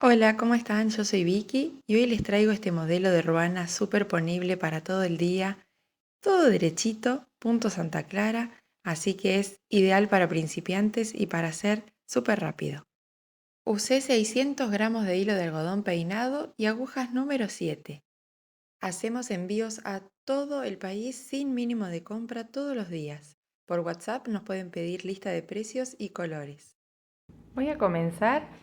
Hola, ¿cómo están? Yo soy Vicky y hoy les traigo este modelo de ruana súper ponible para todo el día, todo derechito, punto Santa Clara, así que es ideal para principiantes y para hacer súper rápido. Usé 600 gramos de hilo de algodón peinado y agujas número 7. Hacemos envíos a todo el país sin mínimo de compra todos los días. Por WhatsApp nos pueden pedir lista de precios y colores. Voy a comenzar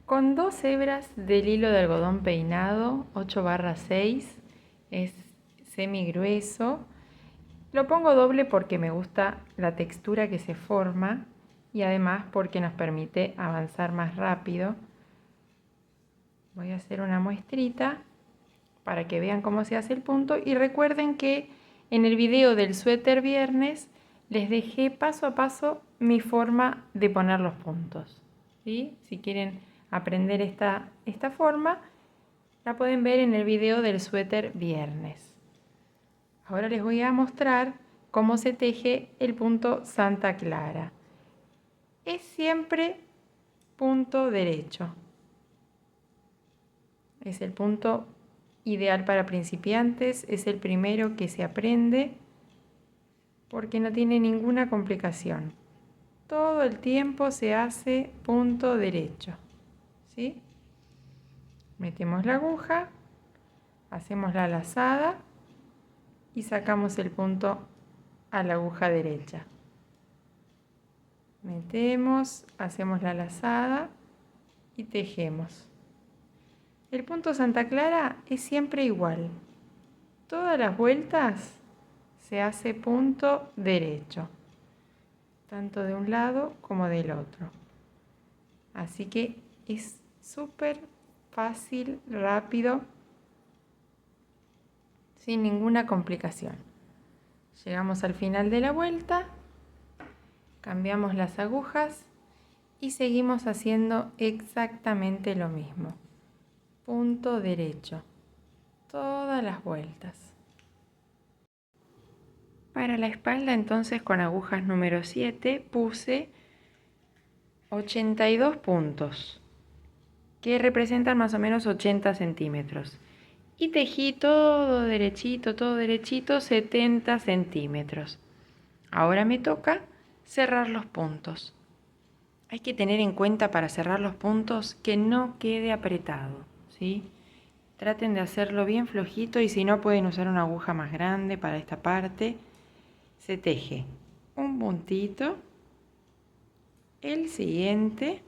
con 2 hebras del hilo de algodón peinado 8/6, es semi grueso. Lo pongo doble porque me gusta la textura que se forma y además porque nos permite avanzar más rápido. Voy a hacer una muestrita para que vean cómo se hace el punto y recuerden que en el video del suéter viernes les dejé paso a paso mi forma de poner los puntos, ¿sí? Si quieren aprender esta forma, la pueden ver en el video del suéter viernes. Ahora les voy a mostrar cómo se teje el punto Santa Clara. Es siempre punto derecho. Es el punto ideal para principiantes, es el primero que se aprende porque no tiene ninguna complicación. Todo el tiempo se hace punto derecho, ¿sí? Metemos la aguja, hacemos la lazada y sacamos el punto a la aguja derecha. Metemos, hacemos la lazada y tejemos. El punto Santa Clara es siempre igual. Todas las vueltas se hace punto derecho, tanto de un lado como del otro. Así que es súper fácil, rápido, sin ninguna complicación. Llegamos al final de la vuelta, cambiamos las agujas y seguimos haciendo exactamente lo mismo. Punto derecho, todas las vueltas. Para la espalda entonces con agujas número 7 puse 82 puntos, que representan más o menos 80 centímetros. Y tejí todo derechito, 70 centímetros. Ahora me toca cerrar los puntos. Hay que tener en cuenta para cerrar los puntos que no quede apretado, ¿sí? Traten de hacerlo bien flojito y si no pueden usar una aguja más grande para esta parte. Se teje un puntito, el siguiente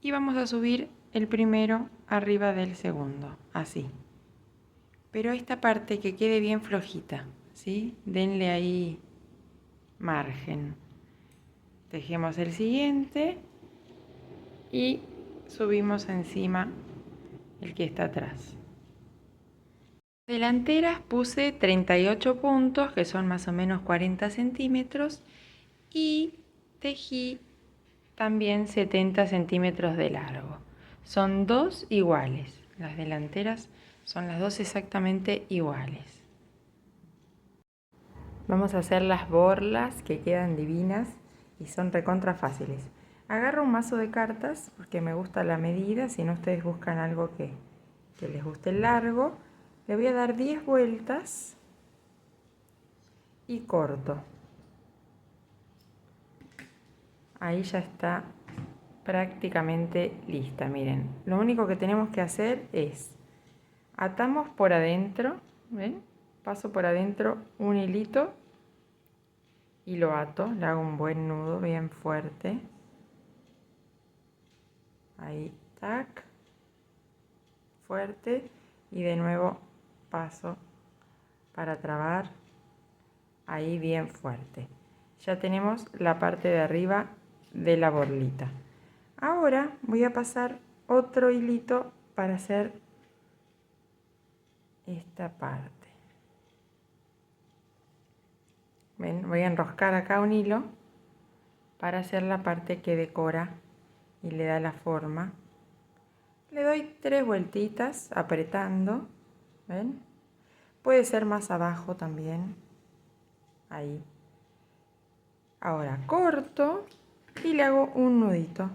y vamos a subir el primero arriba del segundo, así. Pero esta parte que quede bien flojita, ¿sí? Denle ahí margen. Tejemos el siguiente y subimos encima el que está atrás. Delanteras puse 38 puntos, que son más o menos 40 centímetros, y tejí también 70 centímetros de largo. Son dos iguales, las delanteras son las dos exactamente iguales. Vamos a hacer las borlas que quedan divinas y son recontra fáciles. Agarro un mazo de cartas porque me gusta la medida, si no ustedes buscan algo que les guste el largo. Le voy a dar 10 vueltas y corto. Ahí ya está prácticamente lista, miren. Lo único que tenemos que hacer es atamos por adentro, ¿ven? Paso por adentro un hilito y lo ato, le hago un buen nudo bien fuerte. Ahí, tac, fuerte y de nuevo paso para trabar, ahí bien fuerte. Ya tenemos la parte de arriba de la borlita. Ahora voy a pasar otro hilito para hacer esta parte. ¿Ven? Voy a enroscar acá un hilo para hacer la parte que decora y le da la forma. Le doy 3 vueltitas apretando, ¿ven? Puede ser más abajo también, ahí. Ahora corto y le hago un nudito.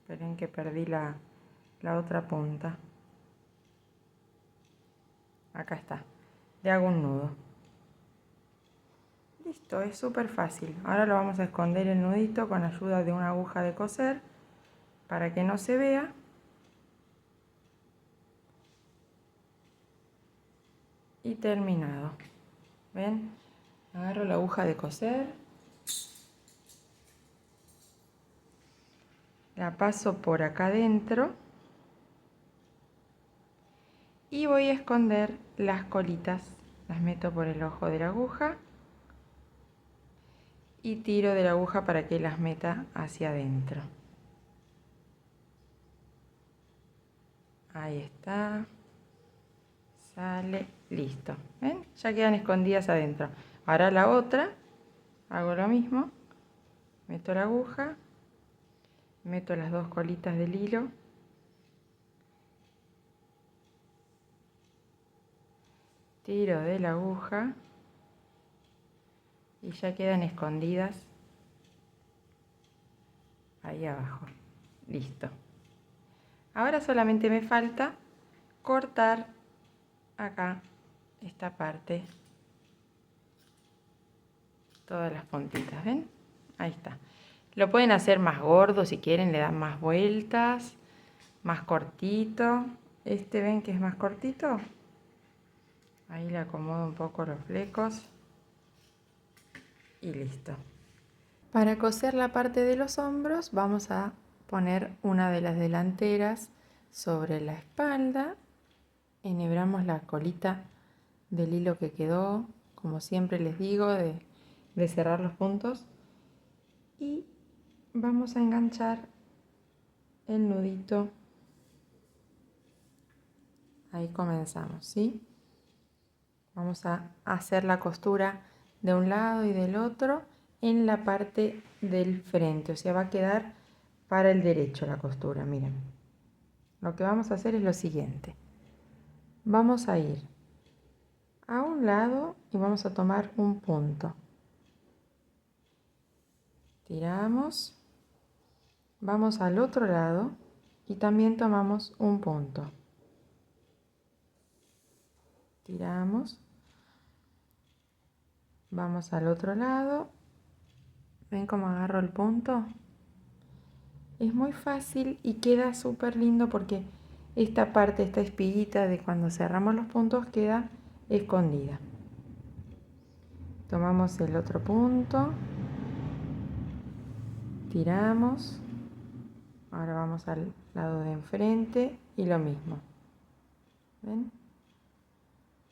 Esperen que perdí la la otra punta. Acá está. Le hago un nudo. Listo, es súper fácil. Ahora lo vamos a esconder el nudito con ayuda de una aguja de coser para que no se vea. Y terminado. ¿Ven? Agarro la aguja de coser. La paso por acá adentro. Y voy a esconder las colitas. Las meto por el ojo de la aguja. Y tiro de la aguja para que las meta hacia adentro. Ahí está. Sale, listo. ¿Ven? Ya quedan escondidas adentro. Ahora la otra, hago lo mismo. Meto la aguja, meto las dos colitas del hilo. Tiro de la aguja y ya quedan escondidas ahí abajo. Listo. Ahora solamente me falta cortar acá esta parte, todas las puntitas, ¿ven? Ahí está. Lo pueden hacer más gordo si quieren, le dan más vueltas, más cortito. Este, ¿ven que es más cortito? Ahí le acomodo un poco los flecos y listo. Para coser la parte de los hombros vamos a poner una de las delanteras sobre la espalda. Enhebramos la colita del hilo que quedó, como siempre les digo, de cerrar los puntos. Y vamos a enganchar el nudito. Ahí comenzamos, ¿sí? Vamos a hacer la costura de un lado y del otro en la parte del frente, o sea, va a quedar para el derecho la costura, miren. Lo que vamos a hacer es lo siguiente. Vamos a ir a un lado y vamos a tomar un punto. Tiramos, vamos al otro lado y también tomamos un punto. Tiramos, vamos al otro lado. ¿Ven cómo agarro el punto? Es muy fácil y queda súper lindo porque esta parte, esta espiguita de cuando cerramos los puntos queda escondida. Tomamos el otro punto, tiramos, ahora vamos al lado de enfrente y lo mismo. ¿Ven?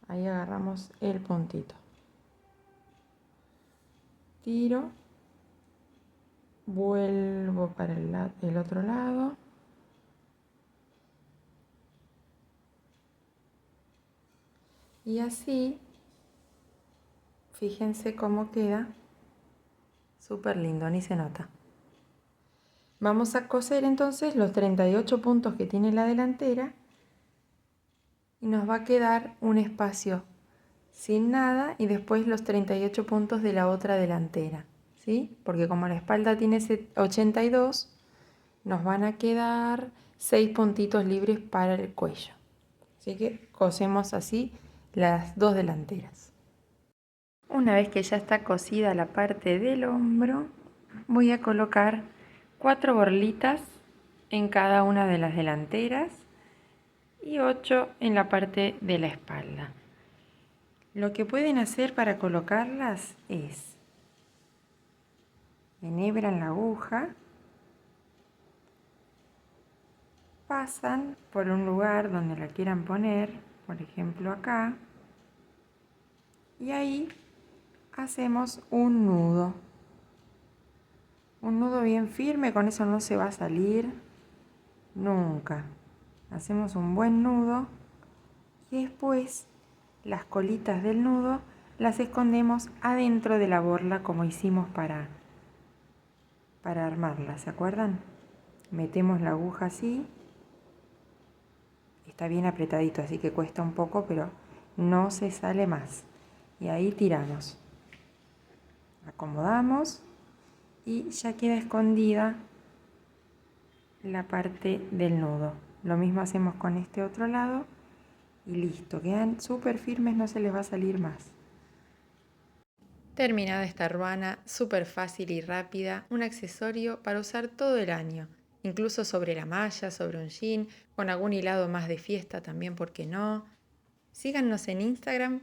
Ahí agarramos el puntito. Tiro, vuelvo para el otro lado. Y así, fíjense cómo queda, súper lindo, ni se nota. Vamos a coser entonces los 38 puntos que tiene la delantera y nos va a quedar un espacio sin nada y después los 38 puntos de la otra delantera, ¿sí? Porque como la espalda tiene 82, nos van a quedar 6 puntitos libres para el cuello. Así que cosemos así las dos delanteras. Una vez que ya está cosida la parte del hombro, voy a colocar 4 borlitas en cada una de las delanteras y 8 en la parte de la espalda. Lo que pueden hacer para colocarlas es enhebran la aguja, pasan por un lugar donde la quieran poner, por ejemplo acá, y ahí hacemos un nudo bien firme, con eso no se va a salir nunca. Hacemos un buen nudo y después las colitas del nudo las escondemos adentro de la borla como hicimos para armarla, ¿se acuerdan? Metemos la aguja así, está bien apretadito, así que cuesta un poco, pero no se sale más. Y ahí tiramos, acomodamos y ya queda escondida la parte del nudo. Lo mismo hacemos con este otro lado y listo, quedan súper firmes, no se les va a salir más. Terminada esta ruana, súper fácil y rápida, un accesorio para usar todo el año, incluso sobre la malla, sobre un jean, con algún hilado más de fiesta también, ¿por qué no? Síganos en Instagram